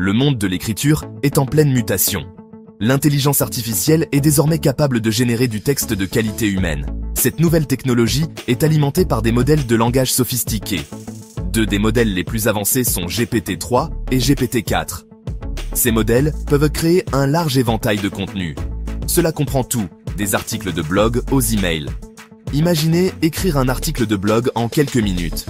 Le monde de l'écriture est en pleine mutation. L'intelligence artificielle est désormais capable de générer du texte de qualité humaine. Cette nouvelle technologie est alimentée par des modèles de langage sophistiqués. Deux des modèles les plus avancés sont GPT-3 et GPT-4. Ces modèles peuvent créer un large éventail de contenus. Cela comprend tout, des articles de blog aux emails. Imaginez écrire un article de blog en quelques minutes.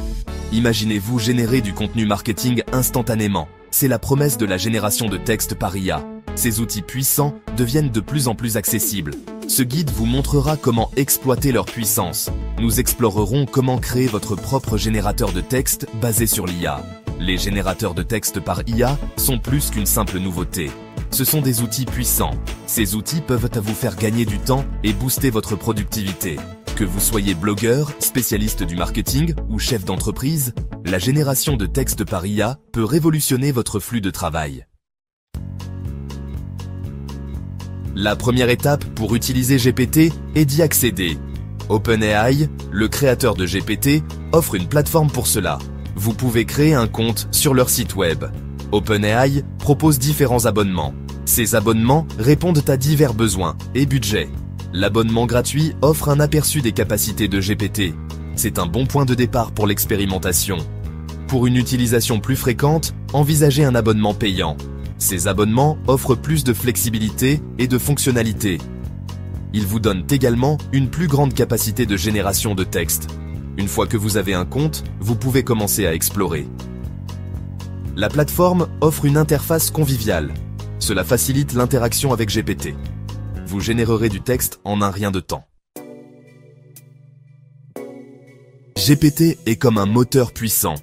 Imaginez-vous générer du contenu marketing instantanément. C'est la promesse de la génération de texte par IA. Ces outils puissants deviennent de plus en plus accessibles. Ce guide vous montrera comment exploiter leur puissance. Nous explorerons comment créer votre propre générateur de texte basé sur l'IA. Les générateurs de texte par IA sont plus qu'une simple nouveauté. Ce sont des outils puissants. Ces outils peuvent vous faire gagner du temps et booster votre productivité. Que vous soyez blogueur, spécialiste du marketing ou chef d'entreprise, la génération de texte par IA peut révolutionner votre flux de travail. La première étape pour utiliser GPT est d'y accéder. OpenAI, le créateur de GPT, offre une plateforme pour cela. Vous pouvez créer un compte sur leur site web. OpenAI propose différents abonnements. Ces abonnements répondent à divers besoins et budgets. L'abonnement gratuit offre un aperçu des capacités de GPT. C'est un bon point de départ pour l'expérimentation. Pour une utilisation plus fréquente, envisagez un abonnement payant. Ces abonnements offrent plus de flexibilité et de fonctionnalités. Ils vous donnent également une plus grande capacité de génération de texte. Une fois que vous avez un compte, vous pouvez commencer à explorer. La plateforme offre une interface conviviale. Cela facilite l'interaction avec GPT. Vous générerez du texte en un rien de temps. GPT est comme un moteur puissant.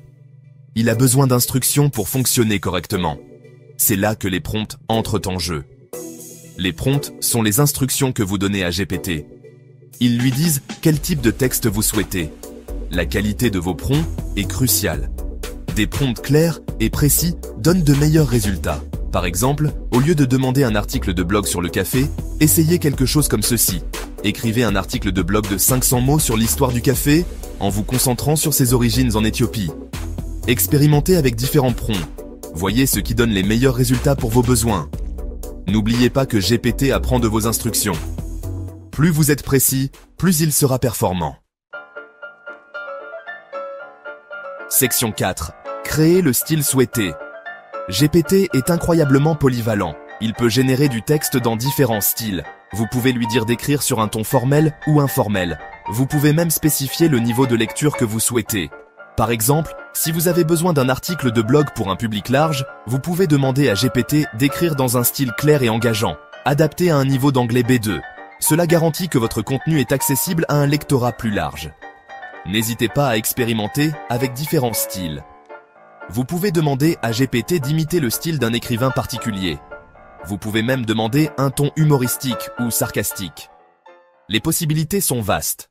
Il a besoin d'instructions pour fonctionner correctement. C'est là que les prompts entrent en jeu. Les prompts sont les instructions que vous donnez à GPT. Ils lui disent quel type de texte vous souhaitez. La qualité de vos prompts est cruciale. Des prompts clairs et précis donnent de meilleurs résultats. Par exemple, au lieu de demander un article de blog sur le café, essayez quelque chose comme ceci. Écrivez un article de blog de 500 mots sur l'histoire du café en vous concentrant sur ses origines en Éthiopie. Expérimentez avec différents prompts. Voyez ce qui donne les meilleurs résultats pour vos besoins. N'oubliez pas que GPT apprend de vos instructions. Plus vous êtes précis, plus il sera performant. Section 4. Créer le style souhaité. GPT est incroyablement polyvalent. Il peut générer du texte dans différents styles. Vous pouvez lui dire d'écrire sur un ton formel ou informel. Vous pouvez même spécifier le niveau de lecture que vous souhaitez. Par exemple, si vous avez besoin d'un article de blog pour un public large, vous pouvez demander à GPT d'écrire dans un style clair et engageant, adapté à un niveau d'anglais B2. Cela garantit que votre contenu est accessible à un lectorat plus large. N'hésitez pas à expérimenter avec différents styles. Vous pouvez demander à GPT d'imiter le style d'un écrivain particulier. Vous pouvez même demander un ton humoristique ou sarcastique. Les possibilités sont vastes.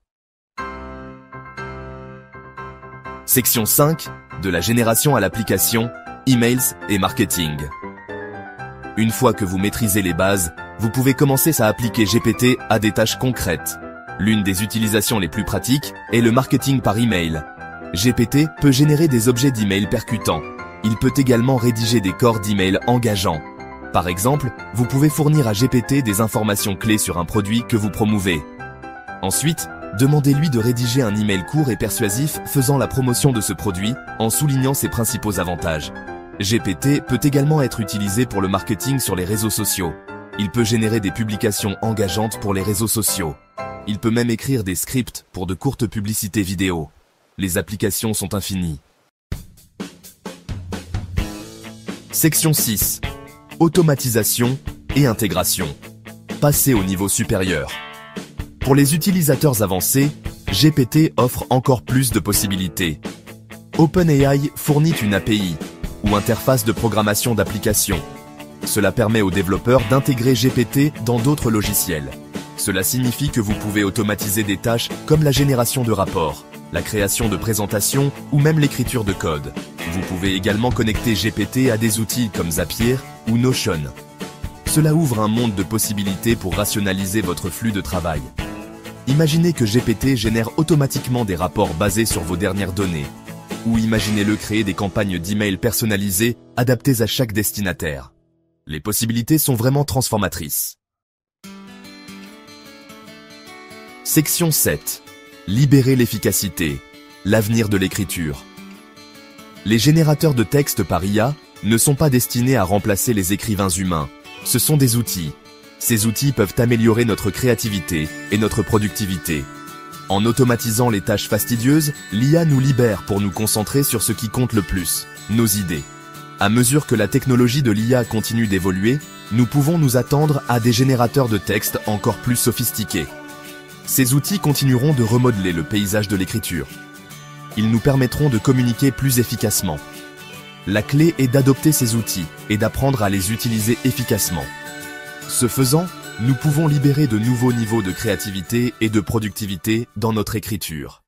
Section 5, de la génération à l'application, emails et marketing. Une fois que vous maîtrisez les bases, vous pouvez commencer à appliquer GPT à des tâches concrètes. L'une des utilisations les plus pratiques est le marketing par email. GPT peut générer des objets d'email percutants. Il peut également rédiger des corps d'email engageants. Par exemple, vous pouvez fournir à GPT des informations clés sur un produit que vous promouvez. Ensuite, demandez-lui de rédiger un email court et persuasif faisant la promotion de ce produit en soulignant ses principaux avantages. GPT peut également être utilisé pour le marketing sur les réseaux sociaux. Il peut générer des publications engageantes pour les réseaux sociaux. Il peut même écrire des scripts pour de courtes publicités vidéo. Les applications sont infinies. Section 6. Automatisation et intégration. Passez au niveau supérieur. Pour les utilisateurs avancés, GPT offre encore plus de possibilités. OpenAI fournit une API, ou interface de programmation d'application. Cela permet aux développeurs d'intégrer GPT dans d'autres logiciels. Cela signifie que vous pouvez automatiser des tâches comme la génération de rapports, la création de présentations ou même l'écriture de code. Vous pouvez également connecter GPT à des outils comme Zapier ou Notion. Cela ouvre un monde de possibilités pour rationaliser votre flux de travail. Imaginez que GPT génère automatiquement des rapports basés sur vos dernières données. ou imaginez-le créer des campagnes d'email personnalisées adaptées à chaque destinataire. Les possibilités sont vraiment transformatrices. Section 7. Libérer l'efficacité. L'avenir de l'écriture. Les générateurs de texte par IA ne sont pas destinés à remplacer les écrivains humains. Ce sont des outils. Ces outils peuvent améliorer notre créativité et notre productivité. En automatisant les tâches fastidieuses, l'IA nous libère pour nous concentrer sur ce qui compte le plus, nos idées. À mesure que la technologie de l'IA continue d'évoluer, nous pouvons nous attendre à des générateurs de texte encore plus sophistiqués. Ces outils continueront de remodeler le paysage de l'écriture. Ils nous permettront de communiquer plus efficacement. La clé est d'adopter ces outils et d'apprendre à les utiliser efficacement. Ce faisant, nous pouvons libérer de nouveaux niveaux de créativité et de productivité dans notre écriture.